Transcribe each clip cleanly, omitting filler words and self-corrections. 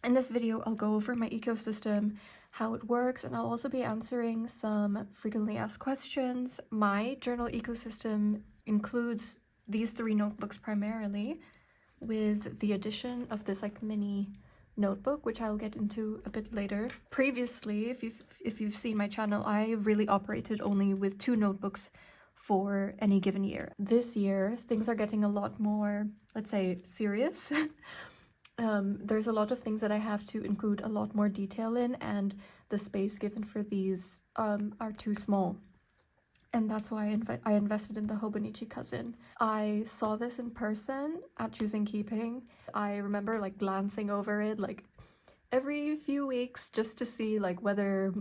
In this video, I'll go over my ecosystem, how it works, and I'll also be answering some frequently asked questions. My journal ecosystem includes these 3 notebooks primarily, with the addition of this like mini notebook, which I'll get into a bit later. Previously, if you've seen my channel, I really operated only with 2 notebooks for any given year. This year, things are getting a lot more, let's say, serious. There's a lot of things that I have to include a lot more detail in, and the space given for these are too small. And that's why I invested in the Hobonichi cousin. I saw this in person at Choosing Keeping. I remember like glancing over it like every few weeks just to see like whether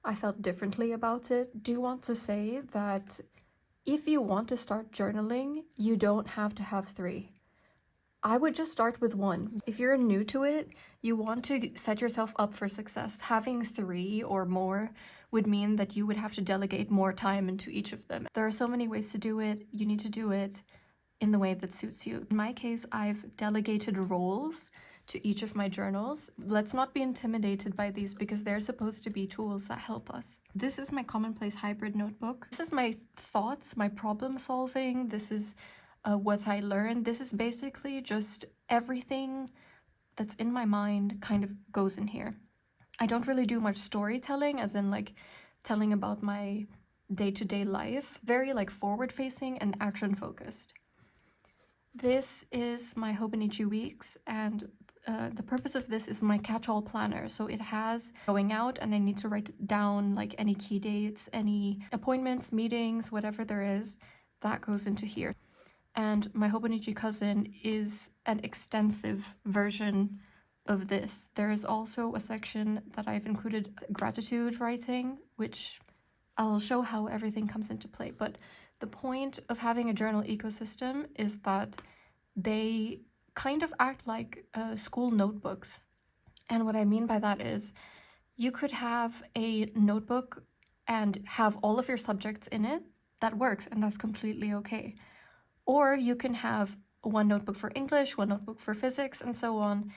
I felt differently about it. Do want to say that if you want to start journaling, you don't have to have 3. I would just start with 1. If you're new to it, you want to set yourself up for success. Having 3 or more would mean that you would have to delegate more time into each of them. There are so many ways to do it. You need to do it in the way that suits you. In my case, I've delegated roles to each of my journals. Let's not be intimidated by these because they're supposed to be tools that help us. This is my Commonplace hybrid notebook. This is my thoughts, my problem solving. This is what I learned. This is basically just everything that's in my mind kind of goes in here. I don't really do much storytelling, as in like telling about my day-to-day life. Very like forward-facing and action-focused. This is my Hobonichi Weeks, and the purpose of this is my catch-all planner. So it has going out, and I need to write down like any key dates, any appointments, meetings, whatever there is, that goes into here. And my Hobonichi cousin is an extensive version of this. There is also a section that I've included gratitude writing, which I'll show how everything comes into play. But the point of having a journal ecosystem is that they kind of act like school notebooks. And what I mean by that is you could have a notebook and have all of your subjects in it. That works, and that's completely okay. Or you can have 1 notebook for English, 1 notebook for physics, and so on.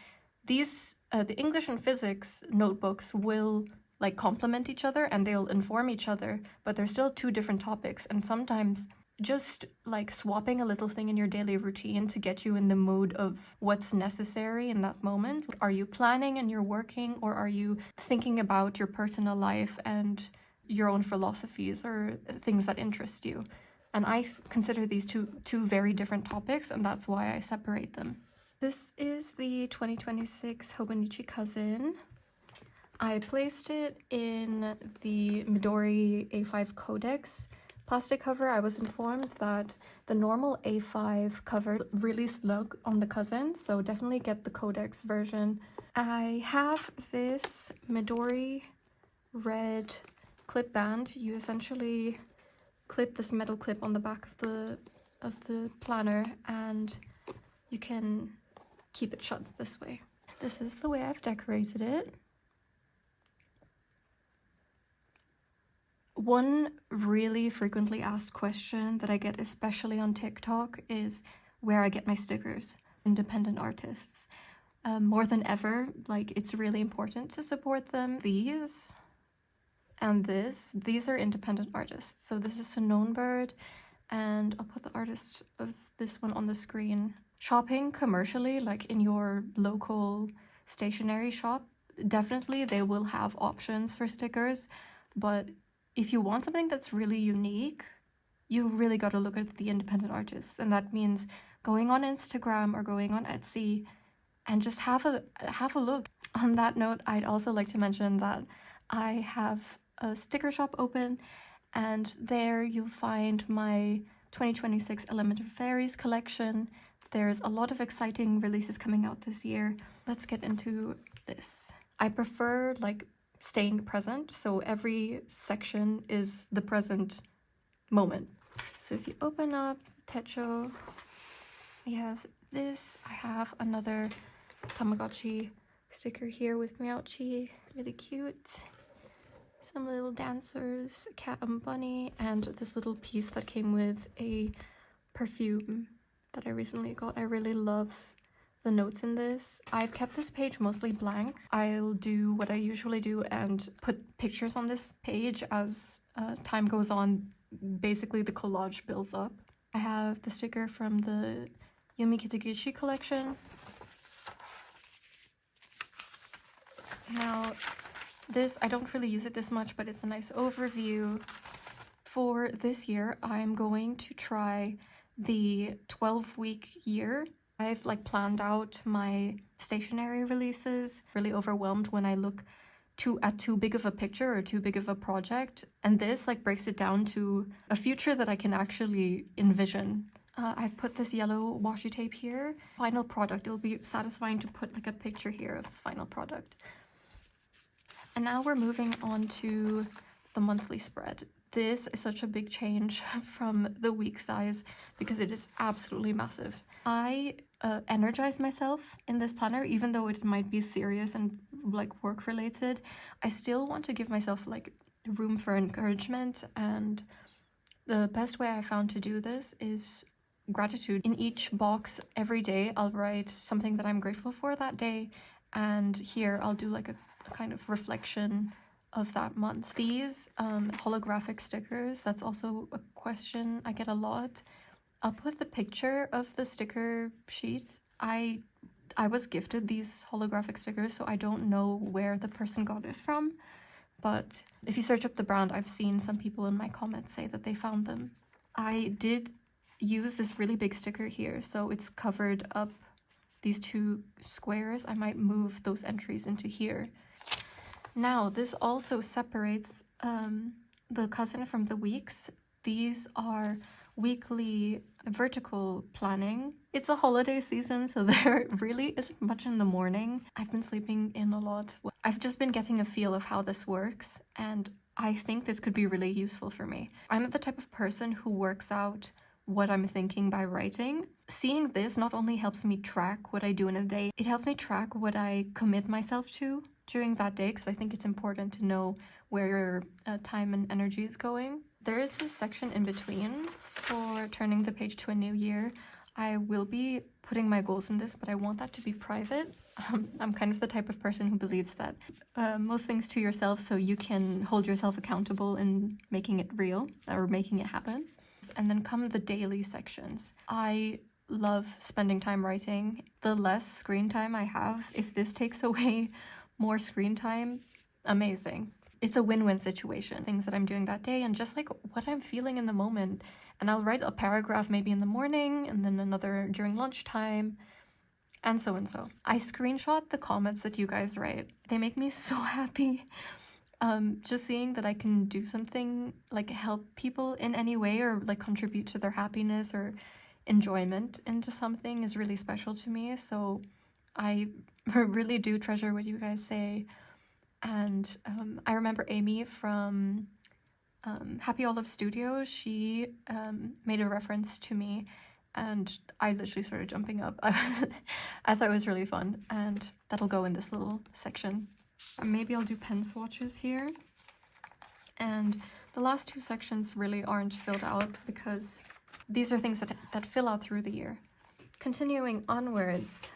These, the English and physics notebooks will like complement each other and they'll inform each other, but they're still 2 different topics. And sometimes just like swapping a little thing in your daily routine to get you in the mood of what's necessary in that moment. Are you planning and you're working, or are you thinking about your personal life and your own philosophies or things that interest you? And I consider these two very different topics, and that's why I separate them. This is the 2026 Hobonichi cousin. I placed it in the Midori A5 Codex plastic cover. I was informed that the normal A5 cover really snug on the cousin, so definitely get the Codex version. I have this Midori red clip band. You essentially clip this metal clip on the back of the planner, and you can keep it shut this way. This is the way I've decorated it. One really frequently asked question that I get, especially on TikTok, is where I get my stickers. Independent artists. More than ever, like, it's really important to support them. These and these are independent artists. So this is a known bird, and I'll put the artist of this one on the screen. Shopping commercially, like in your local stationery shop, definitely they will have options for stickers, but if you want something that's really unique, you really got to look at the independent artists, and that means going on Instagram or going on Etsy and just have a look. On that note, I'd also like to mention that I have a sticker shop open, and there you'll find my 2026 Elemental Fairies collection. There's a lot of exciting releases coming out this year. Let's get into this. I prefer like staying present, so every section is the present moment. So if you open up Techo, we have this. I have another Tamagotchi sticker here with Meowchi, really cute. Some little dancers, a cat and bunny, and this little piece that came with a perfume that I recently got. I really love the notes in this. I've kept this page mostly blank. I'll do what I usually do and put pictures on this page as time goes on. Basically, the collage builds up. I have the sticker from the Yumi Kitaguchi collection. Now, this, I don't really use it this much, but it's a nice overview. For this year, I'm going to try the 12-week year. I've like planned out my stationery releases, really overwhelmed when I look at too big of a picture or too big of a project. And this like breaks it down to a future that I can actually envision. I've put this yellow washi tape here. Final product, it'll be satisfying to put like a picture here of the final product. And now we're moving on to the monthly spread. This is such a big change from the week size because it is absolutely massive. I energize myself in this planner, even though it might be serious and like work related. I still want to give myself like room for encouragement, and the best way I found to do this is gratitude. In each box every day I'll write something that I'm grateful for that day, and here I'll do like a kind of reflection of that month. These holographic stickers, that's also a question I get a lot. I'll put the picture of the sticker sheet. I was gifted these holographic stickers, so I don't know where the person got it from, but if you search up the brand, I've seen some people in my comments say that they found them. I did use this really big sticker here, so it's covered up these two squares. I might move those entries into here. Now, this also separates the cousin from the weeks. These are weekly vertical planning. It's a holiday season, so there really isn't much in the morning. I've been sleeping in a lot. I've just been getting a feel of how this works, and I think this could be really useful for me. I'm the type of person who works out what I'm thinking by writing. Seeing this not only helps me track what I do in a day, it helps me track what I commit myself to during that day, because I think it's important to know where your time and energy is going. There is this section in between for turning the page to a new year. I will be putting my goals in this, but I want that to be private. I'm kind of the type of person who believes that most things to yourself so you can hold yourself accountable in making it real or making it happen. And then come the daily sections. I love spending time writing. The less screen time I have, if this takes away more screen time, amazing. It's a win-win situation. Things that I'm doing that day and just like what I'm feeling in the moment. And I'll write a paragraph maybe in the morning and then another during lunchtime and so and so. I screenshot the comments that you guys write. They make me so happy. Just seeing that I can do something like help people in any way or like contribute to their happiness or enjoyment into something is really special to me. So I really do treasure what you guys say. And I remember Amy from Happy Olive Studios, she made a reference to me and I literally started jumping up. I thought it was really fun, and that'll go in this little section. Maybe I'll do pen swatches here. And the last two sections really aren't filled out because these are things that fill out through the year. Continuing onwards,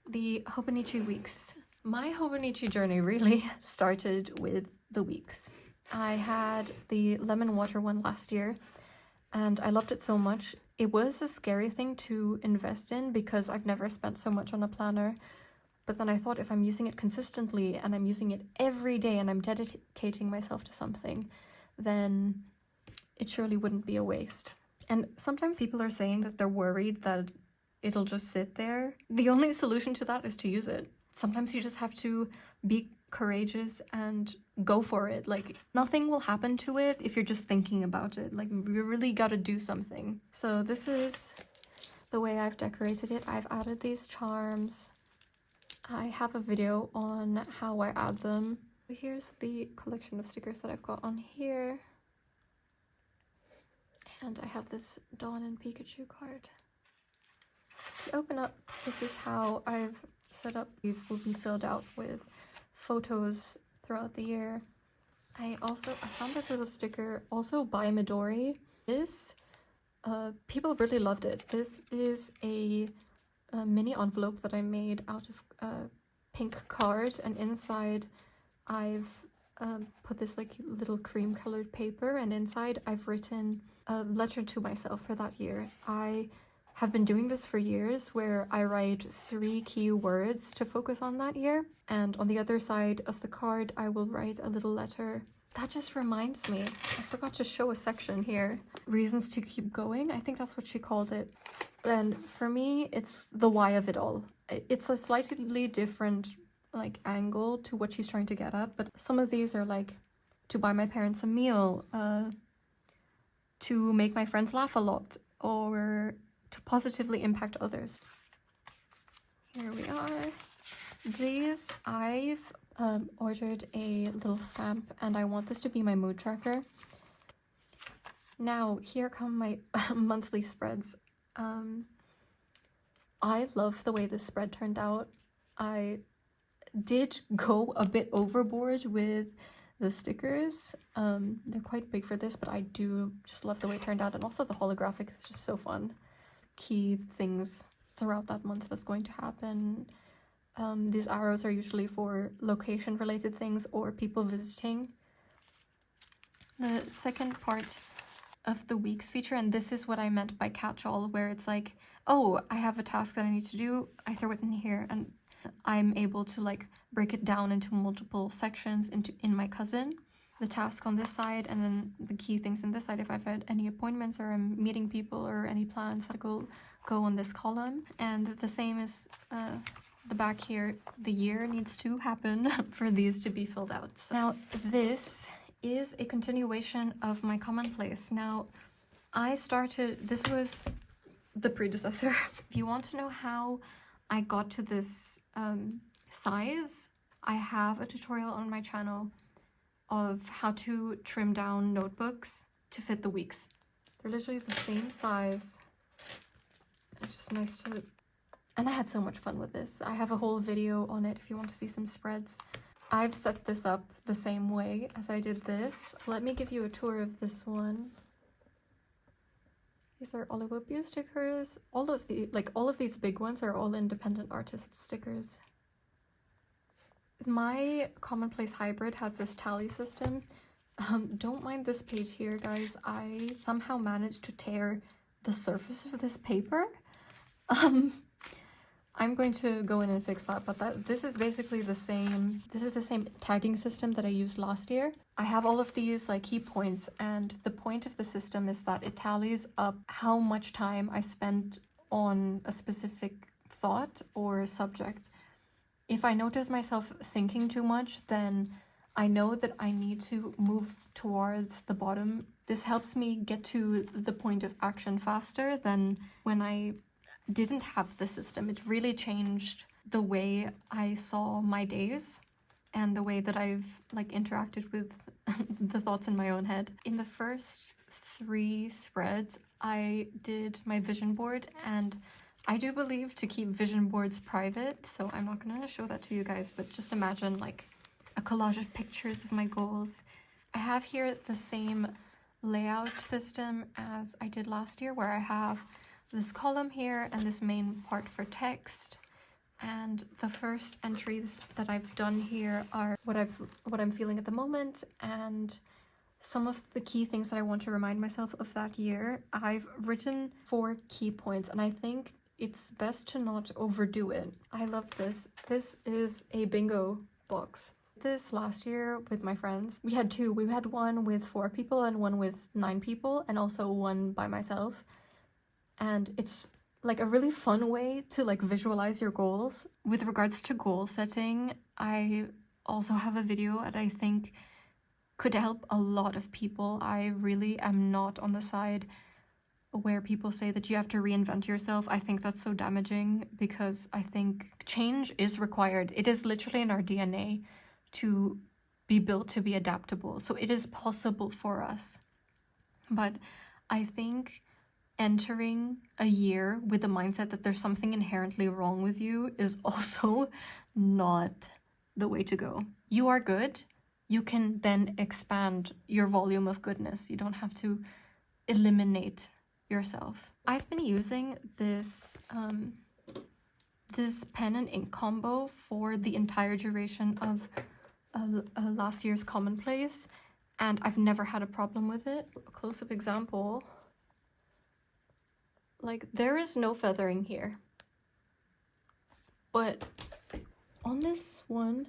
the Hobonichi Weeks. My Hobonichi journey really started with the weeks. I had the lemon water one last year and I loved it so much. It was a scary thing to invest in because I've never spent so much on a planner. But then I thought if I'm using it consistently and I'm using it every day and I'm dedicating myself to something, then it surely wouldn't be a waste. And sometimes people are saying that they're worried that it'll just sit there. The only solution to that is to use it. Sometimes you just have to be courageous and go for it. Like, nothing will happen to it if you're just thinking about it. Like, you really gotta do something. So this is the way I've decorated it. I've added these charms. I have a video on how I add them. Here's the collection of stickers that I've got on here. And I have this Dawn and Pikachu card. If you open up, this is how I've set up. These will be filled out with photos throughout the year. I found this little sticker also by Midori. This People really loved it. This is a mini envelope that I made out of pink card, and inside I've put this like little cream colored paper, and inside I've written a letter to myself for that year. I have been doing this for years, where I write 3 key words to focus on that year, and on the other side of the card I will write a little letter. That just reminds me, I forgot to show a section here. Reasons to keep going, I think that's what she called it. And for me, it's the why of it all. It's a slightly different like angle to what she's trying to get at, but some of these are like to buy my parents a meal, to make my friends laugh a lot, or to positively impact others. Here we are. These, I've ordered a little stamp, and I want this to be my mood tracker. Now, here come my monthly spreads. I love the way this spread turned out. I did go a bit overboard with the stickers. They're quite big for this, but I do just love the way it turned out, and also the holographic is just so fun. Key things throughout that month that's going to happen. These arrows are usually for location related things or people visiting. The second part of the weeks feature, and this is what I meant by catch-all, where it's like, oh, I have a task that I need to do, I throw it in here, and I'm able to like break it down into multiple sections in my cousin. The task on this side, and then the key things in this side if I've had any appointments or I'm meeting people or any plans that go on this column. And the same is the back here. The year needs to happen for these to be filled out. So now this is a continuation of my Commonplace. Now this was the predecessor. If you want to know how I got to this size, I have a tutorial on my channel of how to trim down notebooks to fit the weeks. They're literally the same size. It's just nice to... And I had so much fun with this. I have a whole video on it if you want to see some spreads. I've set this up the same way as I did this. Let me give you a tour of this one. These are Olivopio stickers. All of these big ones are all independent artist stickers. My Commonplace hybrid has this tally system. Don't mind this page here, guys. I somehow managed to tear the surface of this paper. I'm going to go in and fix that, but this is basically the same. This is the same tagging system that I used last year. I have all of these like key points, and the point of the system is that it tallies up how much time I spent on a specific thought or subject. If I notice myself thinking too much, then I know that I need to move towards the bottom. This helps me get to the point of action faster than when I didn't have the system. It really changed the way I saw my days and the way that I've like interacted with the thoughts in my own head. In the first 3 spreads, I did my vision board, and I do believe to keep vision boards private, so I'm not gonna show that to you guys, but just imagine like a collage of pictures of my goals. I have here the same layout system as I did last year, where I have this column here and this main part for text. And the first entries that I've done here are what I'm feeling at the moment, and some of the key things that I want to remind myself of that year. I've written 4 key points, and I think it's best to not overdo it. I love this. This is a bingo box. This last year with my friends, we had 2. We had one with 4 people and one with 9 people, and also one by myself. And it's like a really fun way to like visualize your goals. With regards to goal setting, I also have a video that I think could help a lot of people. I really am not on the side where people say that you have to reinvent yourself. I think that's so damaging, because I think change is required. It is literally in our DNA to be built to be adaptable. So it is possible for us. But I think entering a year with the mindset that there's something inherently wrong with you is also not the way to go. You are good. You can then expand your volume of goodness. You don't have to eliminate yourself. I've been using this this pen and ink combo for the entire duration of last year's Commonplace, and I've never had a problem with it. A close-up example, like there is no feathering here, but on this one,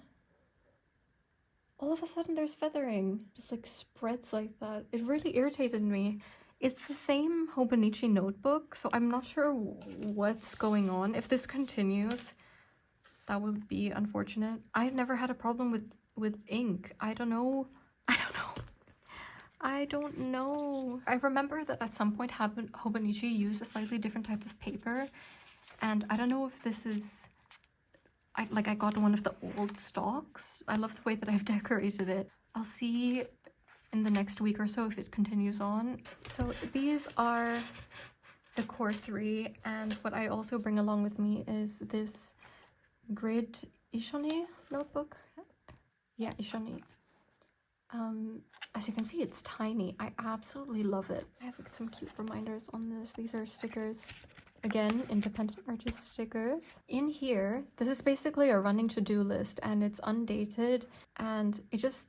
all of a sudden there's feathering, just like spreads like that. It really irritated me. It's the same Hobonichi notebook, so I'm not sure what's going on. If this continues, that would be unfortunate. I've never had a problem with ink. I don't know. I remember that at some point Hobonichi used a slightly different type of paper, and I don't know if this is... I got one of the old stocks. I love the way that I've decorated it. I'll see in the next week or so if it continues on. So these are the core 3, and what I also bring along with me is this grid Ishoni notebook. Yeah, Ishoni. As you can see, it's tiny. I absolutely love it. I have like some cute reminders on this. These are stickers. Again, independent artist stickers. In here, this is basically a running to-do list, and it's undated, and it just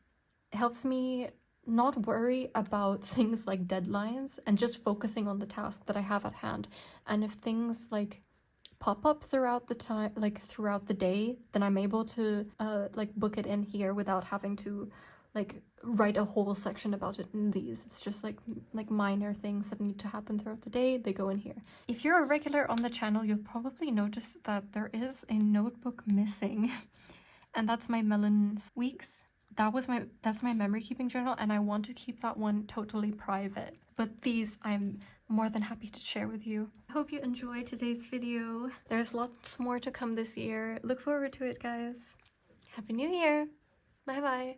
helps me not worry about things like deadlines and just focusing on the task that I have at hand. And if things like pop up throughout the time, like throughout the day, then I'm able to like book it in here without having to like write a whole section about it in these. It's just like minor things that need to happen throughout the day, they go in here. If you're a regular on the channel, you'll probably notice that there is a notebook missing, and that's my Melon's Weeks. That's my memory keeping journal, and I want to keep that one totally private. But these I'm more than happy to share with you. I hope you enjoyed today's video. There's lots more to come this year. Look forward to it, guys. Happy New Year. Bye bye.